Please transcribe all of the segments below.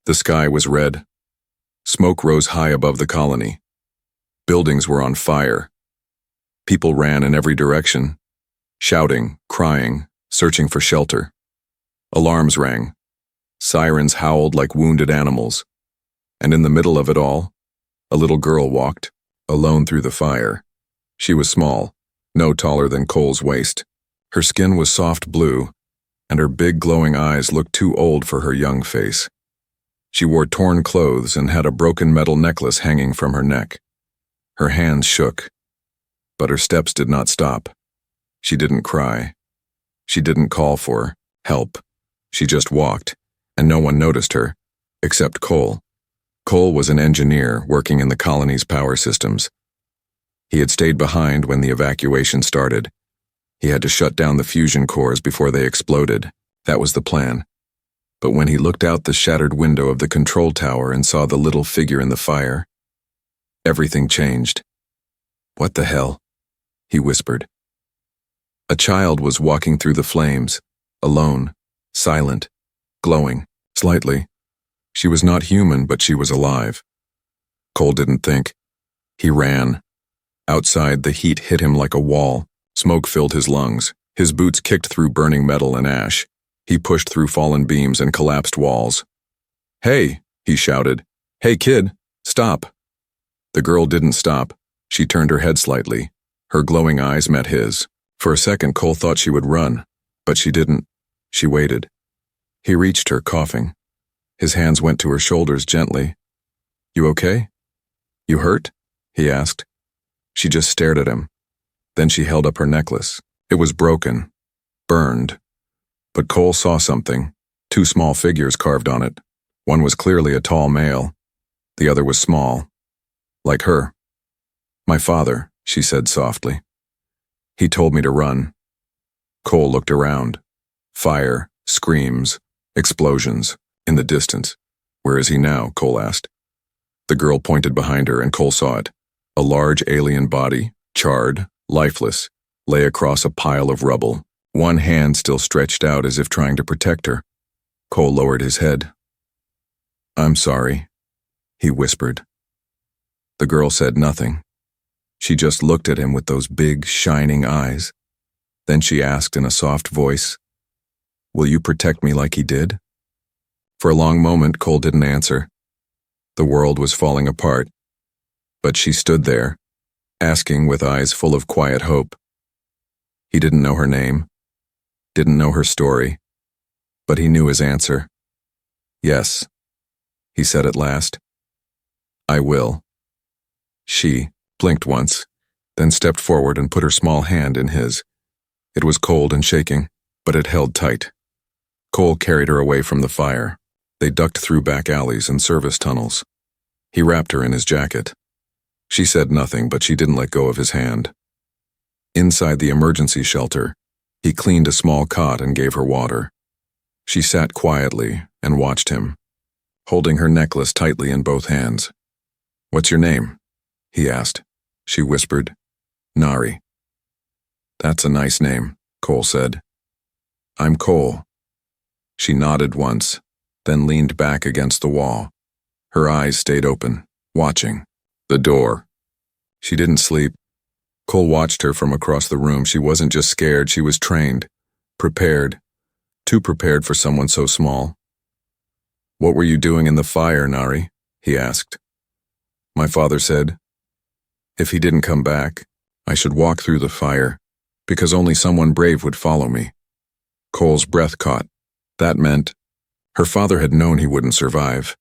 The sky was red. Smoke rose high above the colony. Buildings were on fire. People ran in every direction, shouting, crying, searching for shelter. Alarms rang. Sirens howled like wounded animals. And in the middle of it all, a little girl walked, alone through the fire. She was small, no taller than Cole's waist. Her skin was soft blue, and her big glowing eyes looked too old for her young face. She wore torn clothes and had a broken metal necklace hanging from her neck. Her hands shook, but her steps did not stop. She didn't cry. She didn't call for help. She just walked, and no one noticed her, except Cole. Cole was an engineer working in the colony's power systems. He had stayed behind when the evacuation started. He had to shut down the fusion cores before they exploded. That was the plan. But when he looked out the shattered window of the control tower and saw the little figure in the fire, everything changed. "What the hell?" he whispered. A child was walking through the flames, alone, silent, glowing, slightly. She was not human, but she was alive. Cole didn't think. He ran. Outside, the heat hit him like a wall. Smoke filled his lungs. His boots kicked through burning metal and ash. He pushed through fallen beams and collapsed walls. "Hey," he shouted. "Hey, kid, stop." The girl didn't stop. She turned her head slightly. Her glowing eyes met his. For a second, Cole thought she would run, but she didn't. She waited. He reached her, coughing. His hands went to her shoulders gently. "You okay? You hurt?" he asked. She just stared at him. Then she held up her necklace. It was broken, burned. But Cole saw something, 2 small figures carved on it. One was clearly a tall male. The other was small, like her. "My father," she said softly. "He told me to run." Cole looked around. Fire, screams, explosions, in the distance. "Where is he now?" Cole asked. The girl pointed behind her and Cole saw it. A large alien body, charred, lifeless, lay across a pile of rubble. One hand still stretched out as if trying to protect her. Cole lowered his head. "I'm sorry," he whispered. The girl said nothing. She just looked at him with those big, shining eyes. Then she asked in a soft voice, "Will you protect me like he did?" For a long moment, Cole didn't answer. The world was falling apart. But she stood there, asking with eyes full of quiet hope. He didn't know her name, didn't know her story, but he knew his answer. "Yes," he said at last. "I will." She blinked once, then stepped forward and put her small hand in his. It was cold and shaking, but it held tight. Cole carried her away from the fire. They ducked through back alleys and service tunnels. He wrapped her in his jacket. She said nothing, but she didn't let go of his hand. Inside the emergency shelter, he cleaned a small cot and gave her water. She sat quietly and watched him, holding her necklace tightly in both hands. "What's your name?" he asked. She whispered, "Nari." "That's a nice name," Cole said. "I'm Cole." She nodded once, then leaned back against the wall. Her eyes stayed open, watching. The door. She didn't sleep. Cole watched her from across the room. She wasn't just scared, she was trained, prepared, too prepared for someone so small. "What were you doing in the fire, Nari?" he asked. "My father said, if he didn't come back, I should walk through the fire, because only someone brave would follow me." Cole's breath caught. That meant her father had known he wouldn't survive,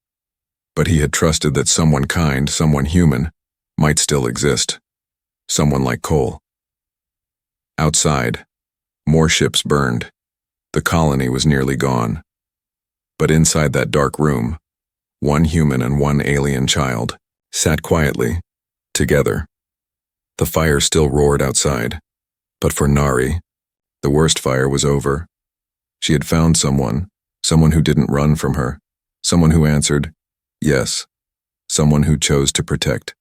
but he had trusted that someone kind, someone human, might still exist. Someone like Cole. Outside, more ships burned. The colony was nearly gone. But inside that dark room, one human and one alien child sat quietly, together. The fire still roared outside, but for Nari, the worst fire was over. She had found someone who didn't run from her, someone who answered, yes, someone who chose to protect.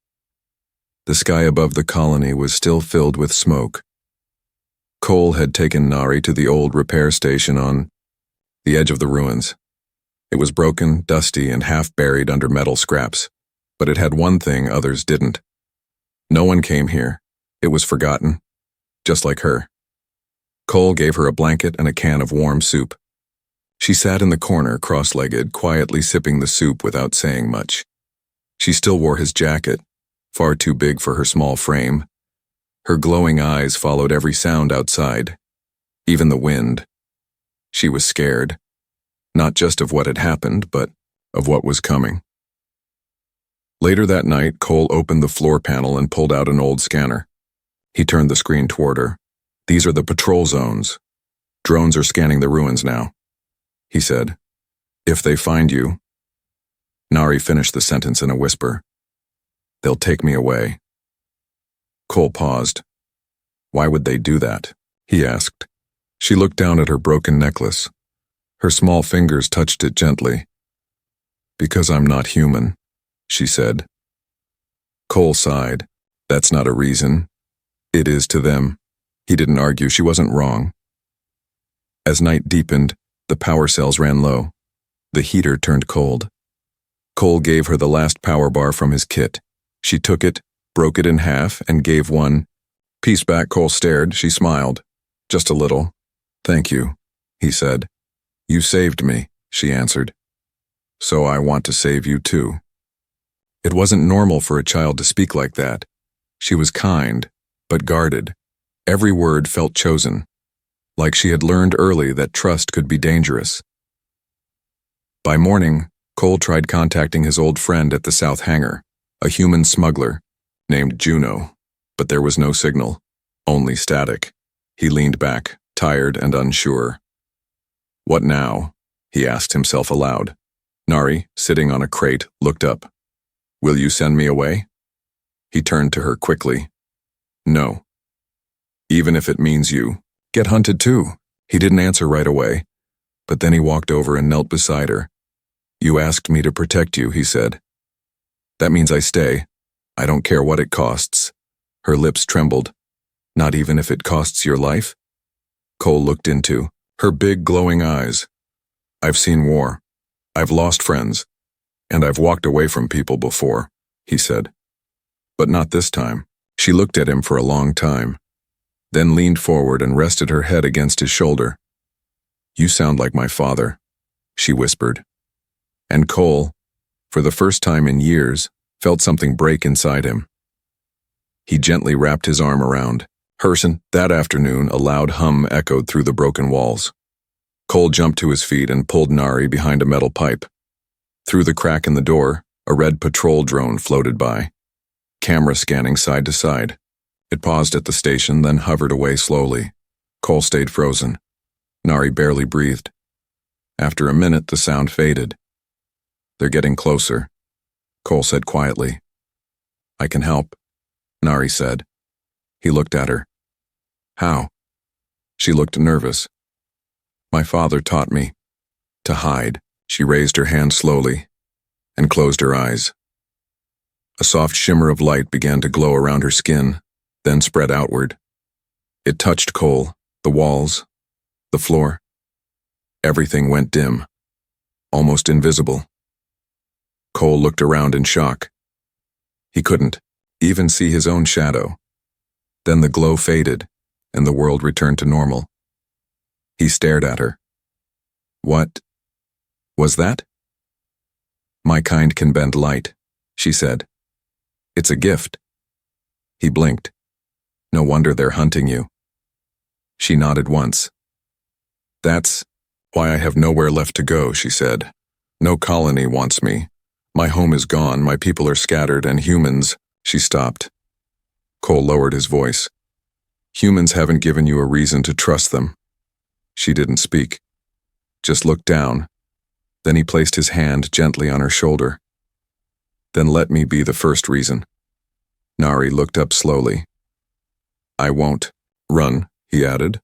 The sky above the colony was still filled with smoke. Cole had taken Nari to the old repair station on the edge of the ruins. It was broken, dusty, and half buried under metal scraps, but it had one thing others didn't. No one came here. It was forgotten, just like her. Cole gave her a blanket and a can of warm soup. She sat in the corner, cross-legged, quietly sipping the soup without saying much. She still wore his jacket, far too big for her small frame. Her glowing eyes followed every sound outside, even the wind. She was scared, not just of what had happened, but of what was coming. Later that night, Cole opened the floor panel and pulled out an old scanner. He turned the screen toward her. "These are the patrol zones. Drones are scanning the ruins now," he said. "If they find you—" Nari finished the sentence in a whisper. "They'll take me away." Cole paused. "Why would they do that?" he asked. She looked down at her broken necklace. Her small fingers touched it gently. "Because I'm not human," she said. Cole sighed. "That's not a reason. It is to them." He didn't argue. She wasn't wrong. As night deepened, the power cells ran low. The heater turned cold. Cole gave her the last power bar from his kit. She took it, broke it in half, and gave one piece back. Cole stared. She smiled. "Just a little." "Thank you," he said. "You saved me," she answered. "So I want to save you too." It wasn't normal for a child to speak like that. She was kind, but guarded. Every word felt chosen, like she had learned early that trust could be dangerous. By morning, Cole tried contacting his old friend at the South Hangar, a human smuggler named Juno, but there was no signal, only static. He leaned back, tired and unsure. "What now?" he asked himself aloud. Nari, sitting on a crate, looked up. "Will you send me away?" He turned to her quickly. "No. Even if it means you get hunted too." He didn't answer right away, but then he walked over and knelt beside her. "You asked me to protect you," he said. "That means I stay. I don't care what it costs." Her lips trembled. "Not even if it costs your life?" Cole looked into her big glowing eyes. "I've seen war. I've lost friends. And I've walked away from people before," he said. "But not this time." She looked at him for a long time, then leaned forward and rested her head against his shoulder. "You sound like my father," she whispered. And Cole, for the first time in years, felt something break inside him. He gently wrapped his arm around her. That afternoon, a loud hum echoed through the broken walls. Cole jumped to his feet and pulled Nari behind a metal pipe. Through the crack in the door, a red patrol drone floated by, camera scanning side to side. It paused at the station, then hovered away slowly. Cole stayed frozen. Nari barely breathed. After a minute, the sound faded. "They're getting closer," Cole said quietly. "I can help," Nari said. He looked at her. "How?" She looked nervous. "My father taught me to hide." She raised her hand slowly and closed her eyes. A soft shimmer of light began to glow around her skin, then spread outward. It touched Cole, the walls, the floor. Everything went dim, almost invisible. Cole looked around in shock. He couldn't even see his own shadow. Then the glow faded, and the world returned to normal. He stared at her. "What was that?" "My kind can bend light," she said. "It's a gift." He blinked. "No wonder they're hunting you." She nodded once. "That's why I have nowhere left to go," she said. "No colony wants me. My home is gone, my people are scattered, and humans—" She stopped. Cole lowered his voice. "Humans haven't given you a reason to trust them." She didn't speak, just looked down. Then he placed his hand gently on her shoulder. "Then let me be the first reason." Nari looked up slowly. "I won't run," he added.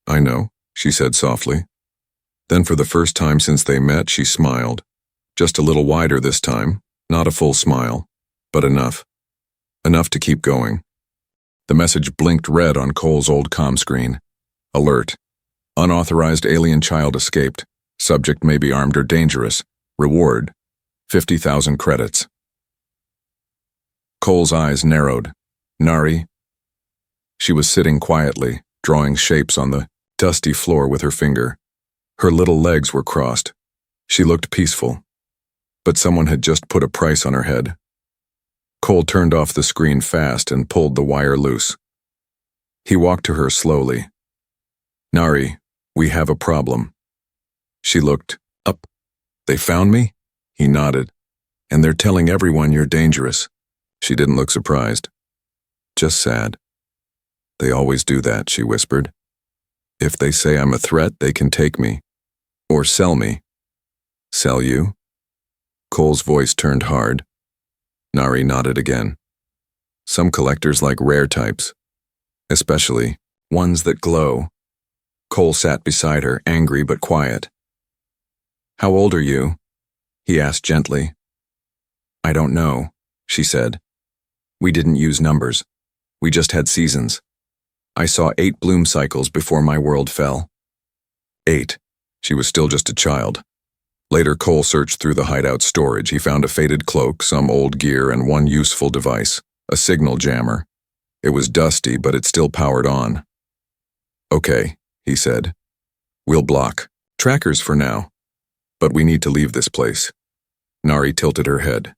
"I know," she said softly. Then for the first time since they met, she smiled. Just a little wider this time, not a full smile, but enough. Enough to keep going. The message blinked red on Cole's old comm screen. Alert. Unauthorized alien child escaped. Subject may be armed or dangerous. Reward, 50,000 credits. Cole's eyes narrowed. Nari? She was sitting quietly, drawing shapes on the dusty floor with her finger. Her little legs were crossed. She looked peaceful. But someone had just put a price on her head. Cole turned off the screen fast and pulled the wire loose. He walked to her slowly. Nari, we have a problem. She looked up. They found me? He nodded. And they're telling everyone you're dangerous. She didn't look surprised. Just sad. They always do that, she whispered. If they say I'm a threat, they can take me. Or sell me. Sell you? Cole's voice turned hard. Nari nodded again. Some collectors like rare types. Especially ones that glow. Cole sat beside her, angry but quiet. How old are you? He asked gently. I don't know, she said. We didn't use numbers. We just had seasons. I saw 8 bloom cycles before my world fell. 8. She was still just a child. Later, Cole searched through the hideout storage. He found a faded cloak, some old gear, and one useful device, a signal jammer. It was dusty, but it still powered on. Okay, he said. We'll block trackers for now. But we need to leave this place. Nari tilted her head.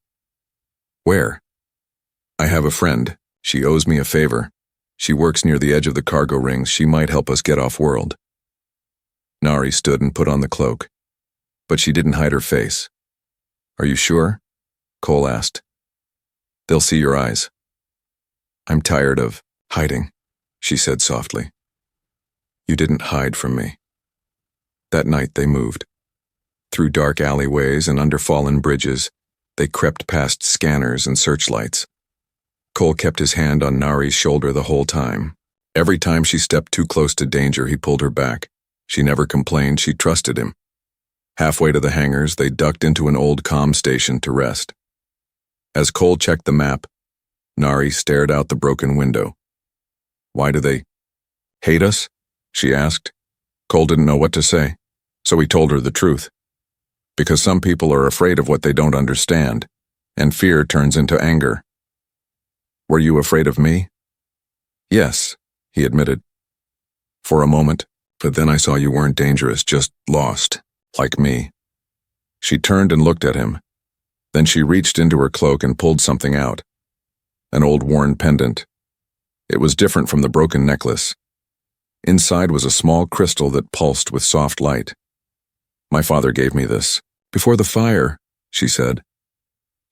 Where? I have a friend. She owes me a favor. She works near the edge of the cargo rings. She might help us get off-world. Nari stood and put on the cloak. But she didn't hide her face. Are you sure? Cole asked. They'll see your eyes. I'm tired of hiding, she said softly. You didn't hide from me. That night they moved. Through dark alleyways and under fallen bridges, they crept past scanners and searchlights. Cole kept his hand on Nari's shoulder the whole time. Every time she stepped too close to danger, he pulled her back. She never complained, she trusted him. Halfway to the hangars, they ducked into an old comm station to rest. As Cole checked the map, Nari stared out the broken window. Why do they hate us? She asked. Cole didn't know what to say, so he told her the truth. Because some people are afraid of what they don't understand, and fear turns into anger. Were you afraid of me? Yes, he admitted. For a moment, but then I saw you weren't dangerous, just lost, like me. She turned and looked at him. Then she reached into her cloak and pulled something out. An old worn pendant. It was different from the broken necklace. Inside was a small crystal that pulsed with soft light. My father gave me this. Before the fire, she said.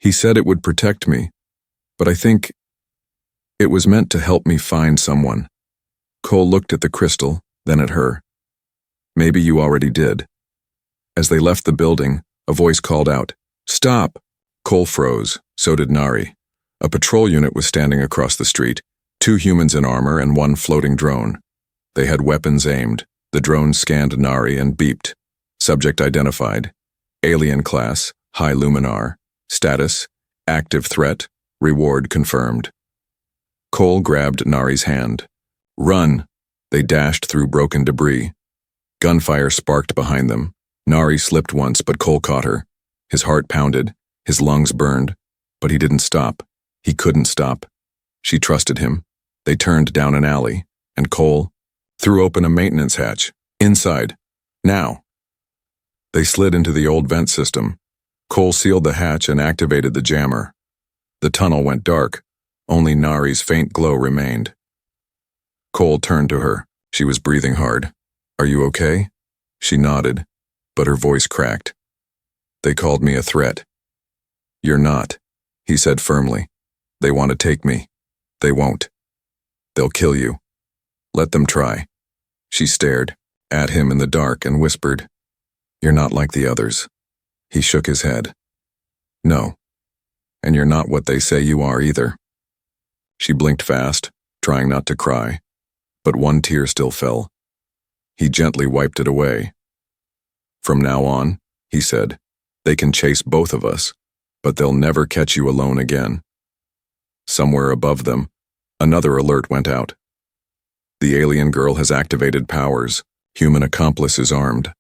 He said it would protect me, but I think it was meant to help me find someone. Cole looked at the crystal, then at her. Maybe you already did. As they left the building, a voice called out, Stop! Cole froze, so did Nari. A patrol unit was standing across the street, 2 humans in armor and 1 floating drone. They had weapons aimed. The drone scanned Nari and beeped. Subject identified. Alien class, high luminar. Status, active threat. Reward confirmed. Cole grabbed Nari's hand. Run! They dashed through broken debris. Gunfire sparked behind them. Nari slipped once, but Cole caught her. His heart pounded. His lungs burned. But he didn't stop. He couldn't stop. She trusted him. They turned down an alley, and Cole threw open a maintenance hatch. Inside. Now. They slid into the old vent system. Cole sealed the hatch and activated the jammer. The tunnel went dark. Only Nari's faint glow remained. Cole turned to her. She was breathing hard. Are you okay? She nodded, but her voice cracked. They called me a threat. You're not, he said firmly. They want to take me. They won't. They'll kill you. Let them try. She stared at him in the dark and whispered, You're not like the others. He shook his head. No. And you're not what they say you are either. She blinked fast, trying not to cry, but one tear still fell. He gently wiped it away. From now on, he said, they can chase both of us, but they'll never catch you alone again. Somewhere above them, another alert went out. The alien girl has activated powers. Human accomplice is armed.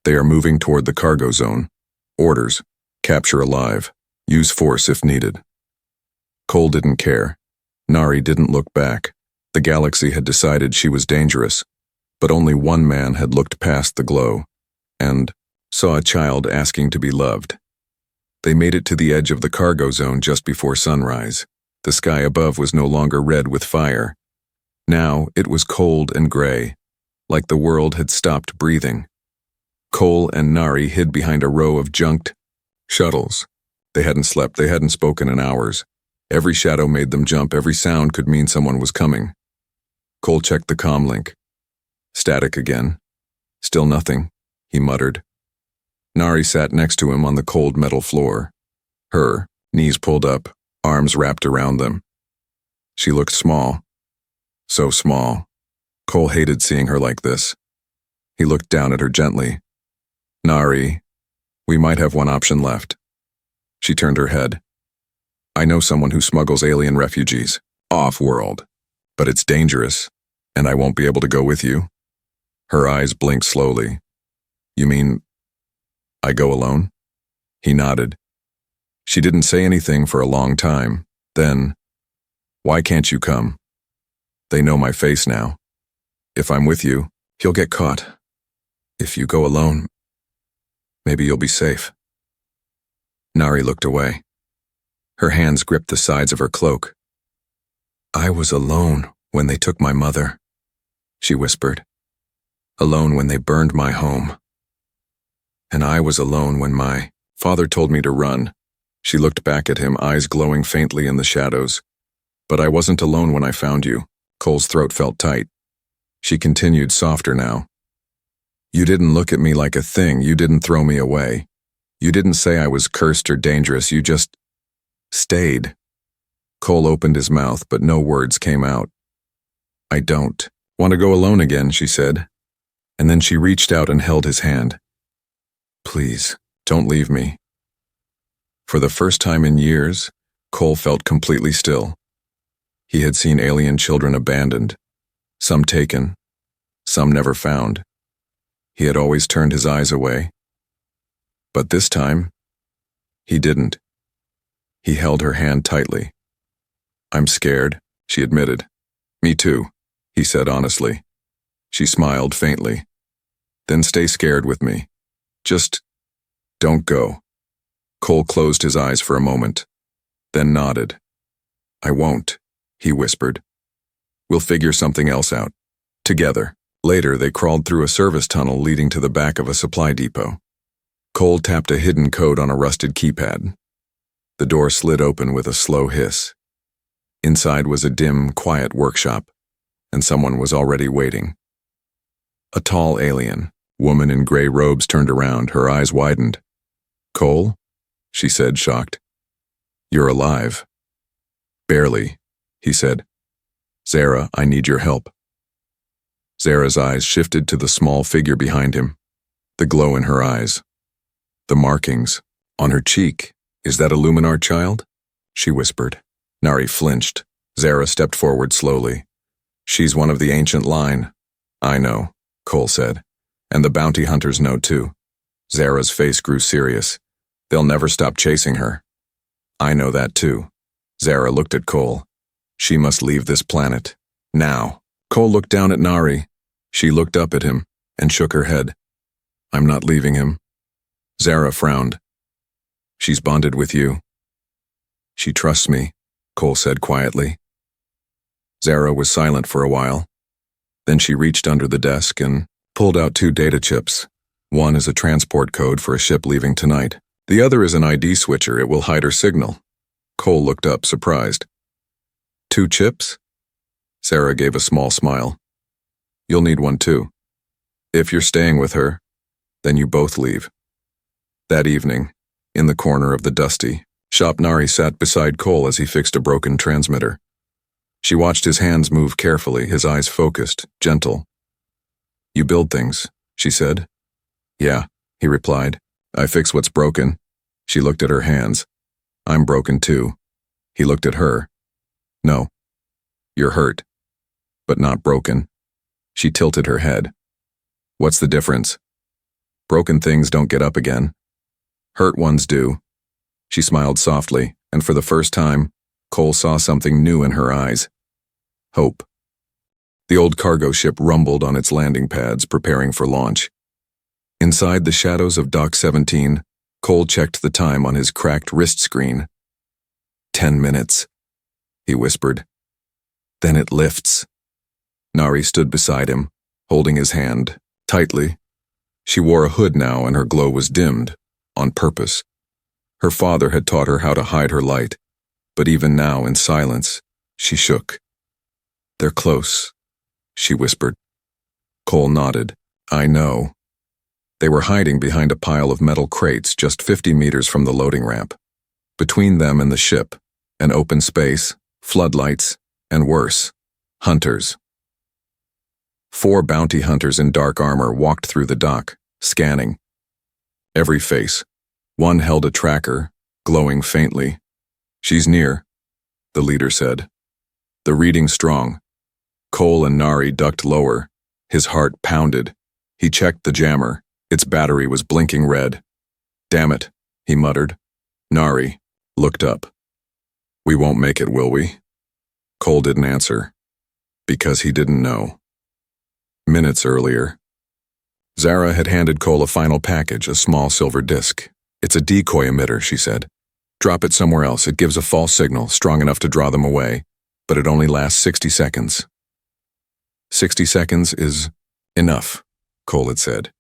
They are moving toward the cargo zone. Orders, Capture alive. Use force if needed. Cole didn't care. Nari didn't look back. The galaxy had decided she was dangerous, but only one man had looked past the glow and saw a child asking to be loved. They made it to the edge of the cargo zone just before sunrise. The sky above was no longer red with fire. Now it was cold and gray, like the world had stopped breathing. Cole and Nari hid behind a row of junked shuttles. They hadn't slept, they hadn't spoken in hours. Every shadow made them jump, every sound could mean someone was coming. Cole checked the comm link. Static again. Still nothing, he muttered. Nari sat next to him on the cold metal floor. Her knees pulled up, arms wrapped around them. She looked small. So small. Cole hated seeing her like this. He looked down at her gently. Nari, we might have one option left. She turned her head. I know someone who smuggles alien refugees, off-world, but it's dangerous, and I won't be able to go with you. Her eyes blinked slowly. You mean, I go alone? He nodded. She didn't say anything for a long time. Then, why can't you come? They know my face now. If I'm with you, you'll get caught. If you go alone, maybe you'll be safe. Nari looked away. Her hands gripped the sides of her cloak. I was alone when they took my mother, she whispered. Alone when they burned my home. And I was alone when my father told me to run. She looked back at him, eyes glowing faintly in the shadows. But I wasn't alone when I found you. Cole's throat felt tight. She continued, softer now. You didn't look at me like a thing. You didn't throw me away. You didn't say I was cursed or dangerous. You just stayed. Cole opened his mouth, but no words came out. I don't want to go alone again, she said. And then she reached out and held his hand. Please, don't leave me. For the first time in years, Cole felt completely still. He had seen alien children abandoned, some taken, some never found. He had always turned his eyes away. But this time, he didn't. He held her hand tightly. I'm scared, she admitted. Me too, he said honestly. She smiled faintly. Then stay scared with me. Just don't go. Cole closed his eyes for a moment, then nodded. I won't, he whispered. We'll figure something else out. Together. Later, they crawled through a service tunnel leading to the back of a supply depot. Cole tapped a hidden code on a rusted keypad. The door slid open with a slow hiss. Inside was a dim, quiet workshop, and someone was already waiting. A tall alien, woman in gray robes, turned around, her eyes widened. Cole? She said, shocked. You're alive. Barely, he said. Zara, I need your help. Zara's eyes shifted to the small figure behind him, the glow in her eyes. The markings on her cheek. Is that a Luminar child? She whispered. Nari flinched. Zara stepped forward slowly. She's one of the ancient line. I know, Cole said. And the bounty hunters know too. Zara's face grew serious. They'll never stop chasing her. I know that too. Zara looked at Cole. She must leave this planet. Now. Cole looked down at Nari. She looked up at him and shook her head. I'm not leaving him. Zara frowned. She's bonded with you. She trusts me, Cole said quietly. Zara was silent for a while. Then she reached under the desk and pulled out 2 data chips. One is a transport code for a ship leaving tonight. The other is an ID switcher. It will hide her signal. Cole looked up, surprised. 2 chips? Zara gave a small smile. You'll need one too. If you're staying with her, then you both leave. That evening, in the corner of the dusty shop, Nari sat beside Cole as he fixed a broken transmitter. She watched his hands move carefully, his eyes focused, gentle. You build things, she said. Yeah, he replied. I fix what's broken. She looked at her hands. I'm broken too. He looked at her. No. You're hurt, but not broken. She tilted her head. What's the difference? Broken things don't get up again. Hurt ones do. She smiled softly, and for the first time, Cole saw something new in her eyes. Hope. The old cargo ship rumbled on its landing pads, preparing for launch. Inside the shadows of Dock 17, Cole checked the time on his cracked wrist screen. 10 minutes, he whispered. Then it lifts. Nari stood beside him, holding his hand tightly. She wore a hood now, and her glow was dimmed, on purpose. Her father had taught her how to hide her light, but even now, in silence, she shook. They're close, she whispered. Cole nodded. I know. They were hiding behind a pile of metal crates just 50 meters from the loading ramp. Between them and the ship, an open space, floodlights, and worse, hunters. 4 bounty hunters in dark armor walked through the dock, scanning. Every face. One held a tracker, glowing faintly. She's near, the leader said. The reading strong. Cole and Nari ducked lower. His heart pounded. He checked the jammer. Its battery was blinking red. Damn it, he muttered. Nari looked up. We won't make it, will we? Cole didn't answer. Because he didn't know. Minutes earlier, Zara had handed Cole a final package, a small silver disc. It's a decoy emitter, she said. Drop it somewhere else. It gives a false signal, strong enough to draw them away, but it only lasts 60 seconds. 60 seconds is enough, Cole had said,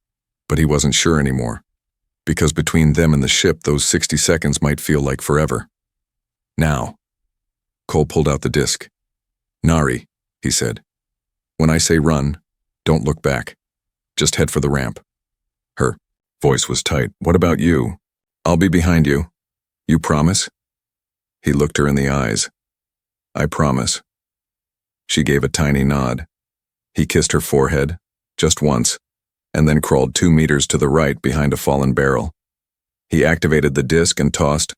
but he wasn't sure anymore, because between them and the ship, those 60 seconds might feel like forever. Now. Cole pulled out the disc. Nari, he said. When I say run, don't look back. Just head for the ramp. Her voice was tight. What about you? I'll be behind you. You promise? He looked her in the eyes. I promise. She gave a tiny nod. He kissed her forehead, just once, and then crawled 2 meters to the right behind a fallen barrel. He activated the disc and tossed.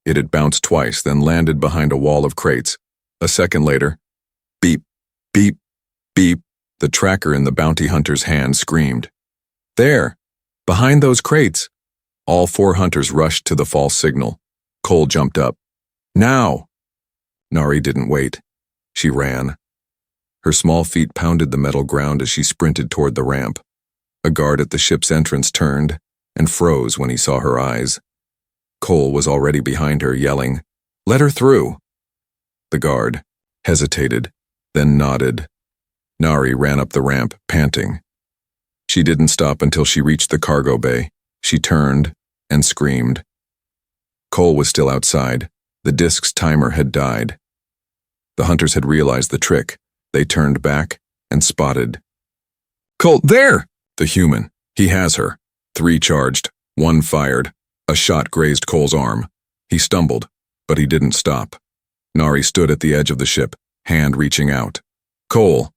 It had bounced twice, then landed behind a wall of crates. A second later, beep, beep, beep. The tracker in the bounty hunter's hand screamed. There! Behind those crates! All 4 hunters rushed to the false signal. Cole jumped up. Now! Nari didn't wait. She ran. Her small feet pounded the metal ground as she sprinted toward the ramp. A guard at the ship's entrance turned and froze when he saw her eyes. Cole was already behind her, yelling, Let her through! The guard hesitated, then nodded. Nari ran up the ramp, panting. She didn't stop until she reached the cargo bay. She turned and screamed. Cole was still outside. The disc's timer had died. The hunters had realized the trick. They turned back and spotted. Cole, there! The human. He has her. 3 charged. 1 fired. A shot grazed Cole's arm. He stumbled, but he didn't stop. Nari stood at the edge of the ship, hand reaching out. Cole!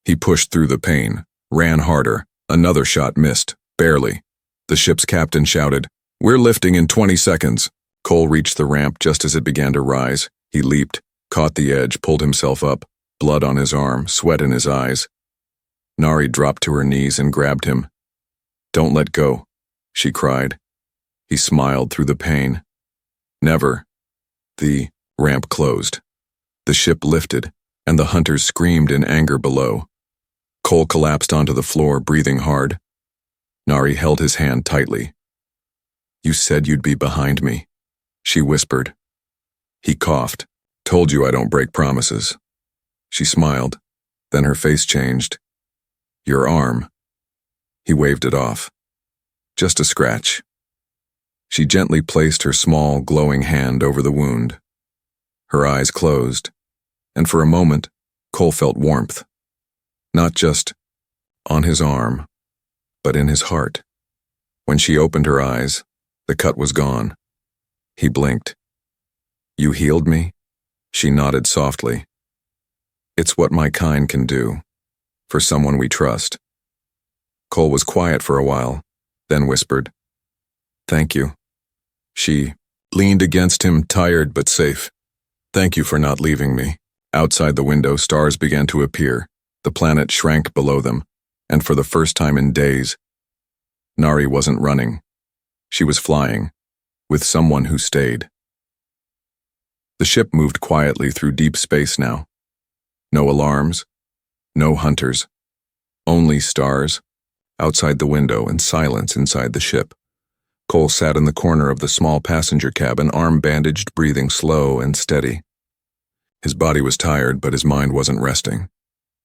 He pushed through the pain, ran harder. Another shot missed, barely. The ship's captain shouted, We're lifting in 20 seconds. Cole reached the ramp just as it began to rise. He leaped, caught the edge, pulled himself up, blood on his arm, sweat in his eyes. Nari dropped to her knees and grabbed him. Don't let go, she cried. He smiled through the pain. Never. The ramp closed. The ship lifted, and the hunters screamed in anger below. Cole collapsed onto the floor, breathing hard. Nari held his hand tightly. You said you'd be behind me, she whispered. He coughed. Told you I don't break promises. She smiled. Then her face changed. Your arm. He waved it off. Just a scratch. She gently placed her small, glowing hand over the wound. Her eyes closed, and for a moment, Cole felt warmth. Not just on his arm, but in his heart. When she opened her eyes, the cut was gone. He blinked. You healed me? She nodded softly. It's what my kind can do, for someone we trust. Cole was quiet for a while, then whispered, Thank you. She leaned against him, tired but safe. Thank you for not leaving me. Outside the window, stars began to appear. The planet shrank below them, and for the first time in days, Nari wasn't running. She was flying, with someone who stayed. The ship moved quietly through deep space now. No alarms, no hunters, only stars outside the window and silence inside the ship. Cole sat in the corner of the small passenger cabin, arm bandaged, breathing slow and steady. His body was tired, but his mind wasn't resting.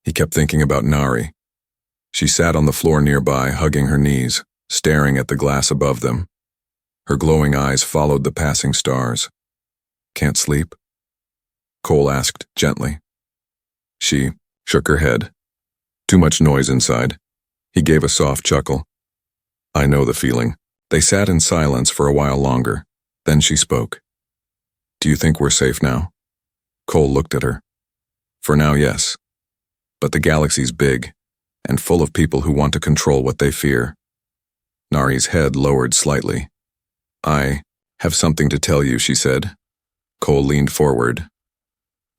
He kept thinking about Nari. She sat on the floor nearby, hugging her knees, staring at the glass above them. Her glowing eyes followed the passing stars. "Can't sleep?" Cole asked gently. She shook her head. Too much noise inside. He gave a soft chuckle. "I know the feeling." They sat in silence for a while longer. Then she spoke. "Do you think we're safe now?" Cole looked at her. "For now, yes. But the galaxy's big, and full of people who want to control what they fear." Nari's head lowered slightly. "I have something to tell you," she said. Cole leaned forward.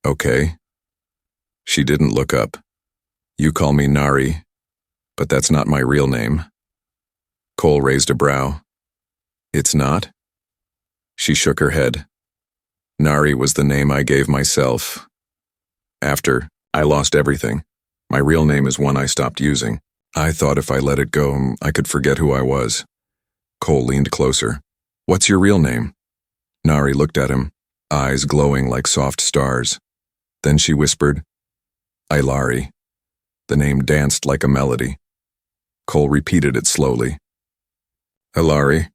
"Okay." She didn't look up. "You call me Nari, but that's not my real name." Cole raised a brow. "It's not?" She shook her head. "Nari was the name I gave myself. After I lost everything, my real name is one I stopped using. I thought if I let it go, I could forget who I was." Cole leaned closer. "What's your real name?" Nari looked at him, eyes glowing like soft stars. Then she whispered, "Ilari." The name danced like a melody. Cole repeated it slowly. "Ilari."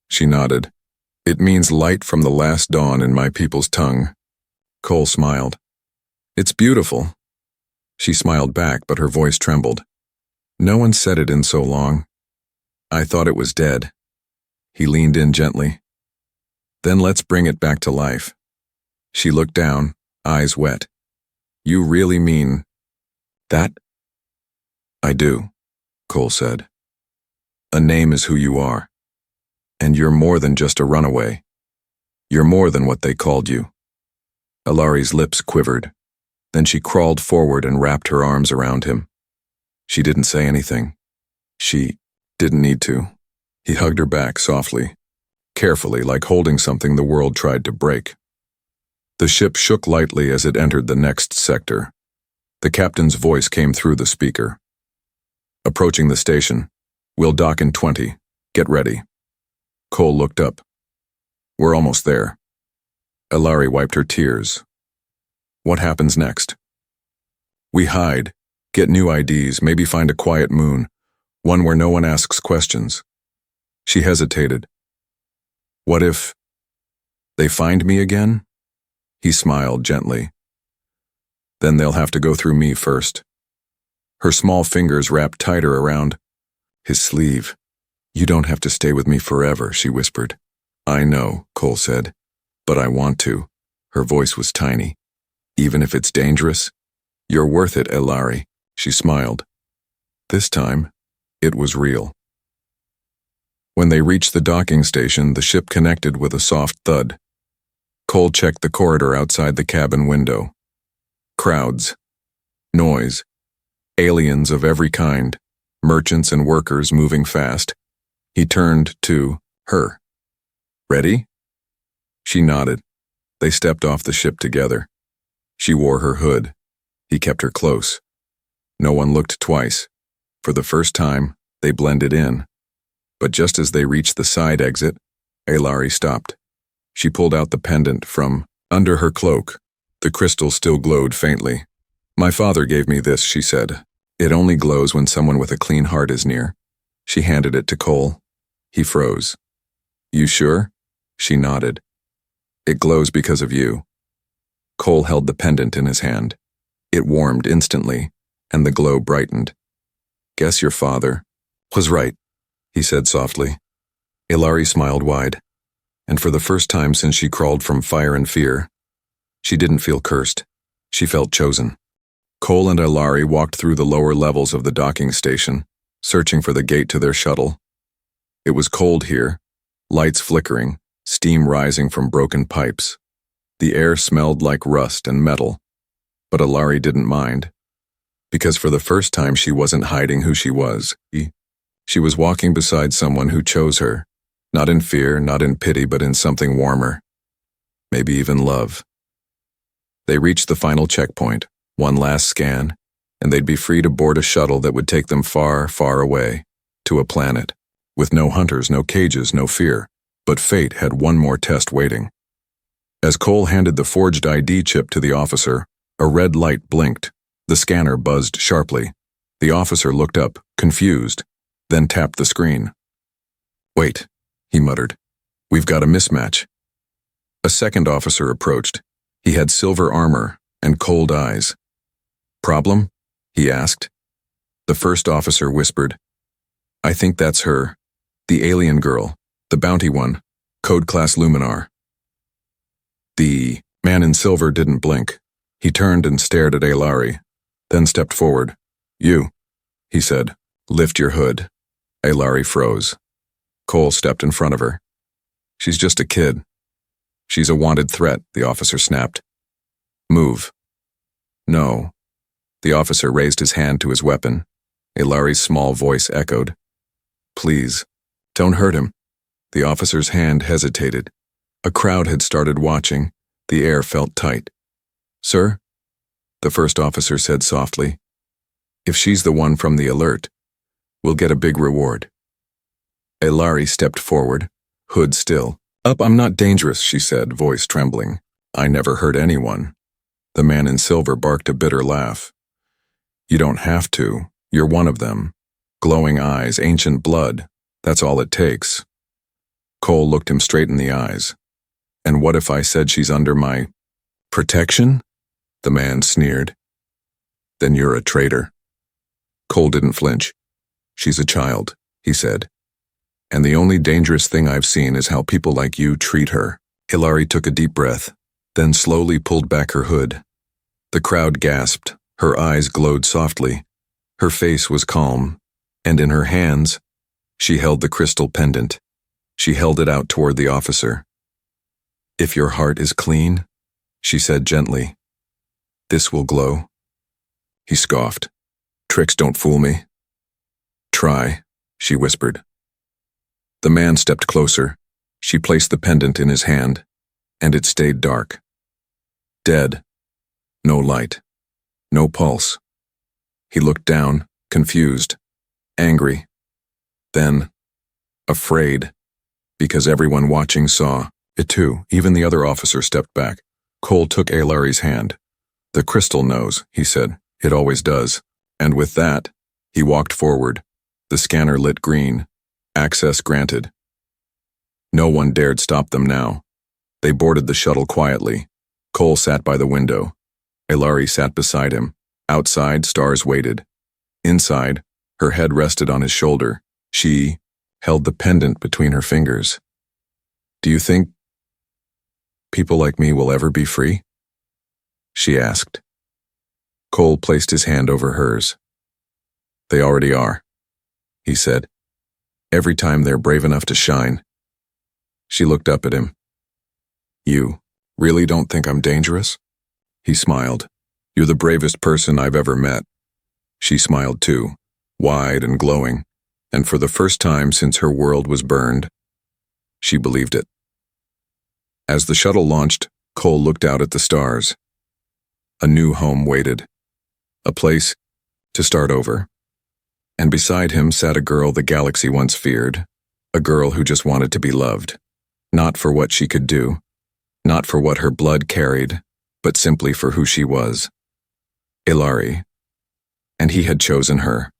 She nodded. "It means light from the last dawn in my people's tongue." Cole smiled. "It's beautiful." She smiled back, but her voice trembled. "No one said it in so long. I thought it was dead." He leaned in gently. "Then let's bring it back to life." She looked down, eyes wet. "You really mean that?" "I do," Cole said. "A name is who you are. And you're more than just a runaway. You're more than what they called you." Ilari's lips quivered. Then she crawled forward and wrapped her arms around him. She didn't say anything. She didn't need to. He hugged her back softly, carefully, like holding something the world tried to break. The ship shook lightly as it entered the next sector. The captain's voice came through the speaker. "Approaching the station. We'll dock in 20. Get ready." Cole looked up. "We're almost there." Ilari wiped her tears. "What happens next?" "We hide, get new IDs, maybe find a quiet moon, one where no one asks questions." She hesitated. "What if they find me again?" He smiled gently. "Then they'll have to go through me first." Her small fingers wrapped tighter around his sleeve. "You don't have to stay with me forever," she whispered. "I know," Cole said, "but I want to." Her voice was tiny. "Even if it's dangerous? You're worth it, Ilari." She smiled. This time, it was real. When they reached the docking station, the ship connected with a soft thud. Cole checked the corridor outside the cabin window. Crowds. Noise. Aliens of every kind. Merchants and workers moving fast. He turned to her. "Ready?" She nodded. They stepped off the ship together. She wore her hood. He kept her close. No one looked twice. For the first time, they blended in. But just as they reached the side exit, Ilari stopped. She pulled out the pendant from under her cloak. The crystal still glowed faintly. "My father gave me this," she said. "It only glows when someone with a clean heart is near." She handed it to Cole. He froze. "You sure?" She nodded. "It glows because of you." Cole held the pendant in his hand. It warmed instantly, and the glow brightened. "Guess your father was right," he said softly. Ilari smiled wide, and for the first time since she crawled from fire and fear, she didn't feel cursed. She felt chosen. Cole and Ilari walked through the lower levels of the docking station, searching for the gate to their shuttle. It was cold here, lights flickering, steam rising from broken pipes. The air smelled like rust and metal, but Ilari didn't mind, because for the first time she wasn't hiding who she was. She was walking beside someone who chose her, Not in fear, not in pity, but in something warmer. Maybe even love. They reached the final checkpoint, one last scan, and they'd be free to board a shuttle that would take them far, far away, to a planet, with no hunters, no cages, no fear. But fate had one more test waiting. As Cole handed the forged ID chip to the officer, a red light blinked. The scanner buzzed sharply. The officer looked up, confused, then tapped the screen. "Wait," he muttered. "We've got a mismatch." A second officer approached. He had silver armor and cold eyes. "Problem?" he asked. The first officer whispered, "I think that's her. The alien girl. The bounty one. Code class Luminar." The man in silver didn't blink. He turned and stared at Ailari, then stepped forward. "You," he said. "Lift your hood." Ailari froze. Cole stepped in front of her. "She's just a kid." "She's a wanted threat," the officer snapped. "Move." "No." The officer raised his hand to his weapon. Ailari's small voice echoed. "Please, don't hurt him." The officer's hand hesitated. A crowd had started watching. The air felt tight. "Sir?" the first officer said softly. "If she's the one from the alert, we'll get a big reward." Ailari stepped forward, hood still. "I'm not dangerous," she said, voice trembling. "I never hurt anyone." The man in silver barked a bitter laugh. "You don't have to. You're one of them. Glowing eyes, ancient blood. That's all it takes." Cole looked him straight in the eyes. "And what if I said she's under my protection?" The man sneered. "Then you're a traitor." Cole didn't flinch. "She's a child," he said. "And the only dangerous thing I've seen is how people like you treat her." Ailari took a deep breath, then slowly pulled back her hood. The crowd gasped. Her eyes glowed softly. Her face was calm, and in her hands, she held the crystal pendant. She held it out toward the officer. "If your heart is clean," she said gently, "this will glow." He scoffed. "Tricks don't fool me." "Try," she whispered. The man stepped closer. She placed the pendant in his hand, and it stayed dark. Dead. No light. No pulse. He looked down, confused, angry, then afraid, because everyone watching saw it too. Even the other officer stepped back. Cole took Ailari's hand. "The crystal knows," he said. "It always does." And with that, he walked forward. The scanner lit green. Access granted. No one dared stop them now. They boarded the shuttle quietly. Cole sat by the window. Ailari sat beside him. Outside, stars waited. Inside, her head rested on his shoulder. She held the pendant between her fingers. "Do you think people like me will ever be free?" she asked. Cole placed his hand over hers. "They already are," he said. "Every time they're brave enough to shine." She looked up at him. "You really don't think I'm dangerous?" He smiled. "You're the bravest person I've ever met." She smiled too, wide and glowing, and for the first time since her world was burned, she believed it. As the shuttle launched, Cole looked out at the stars. A new home waited. A place to start over. And beside him sat a girl the galaxy once feared, a girl who just wanted to be loved. Not for what she could do, not for what her blood carried, but simply for who she was. Ailari. And he had chosen her.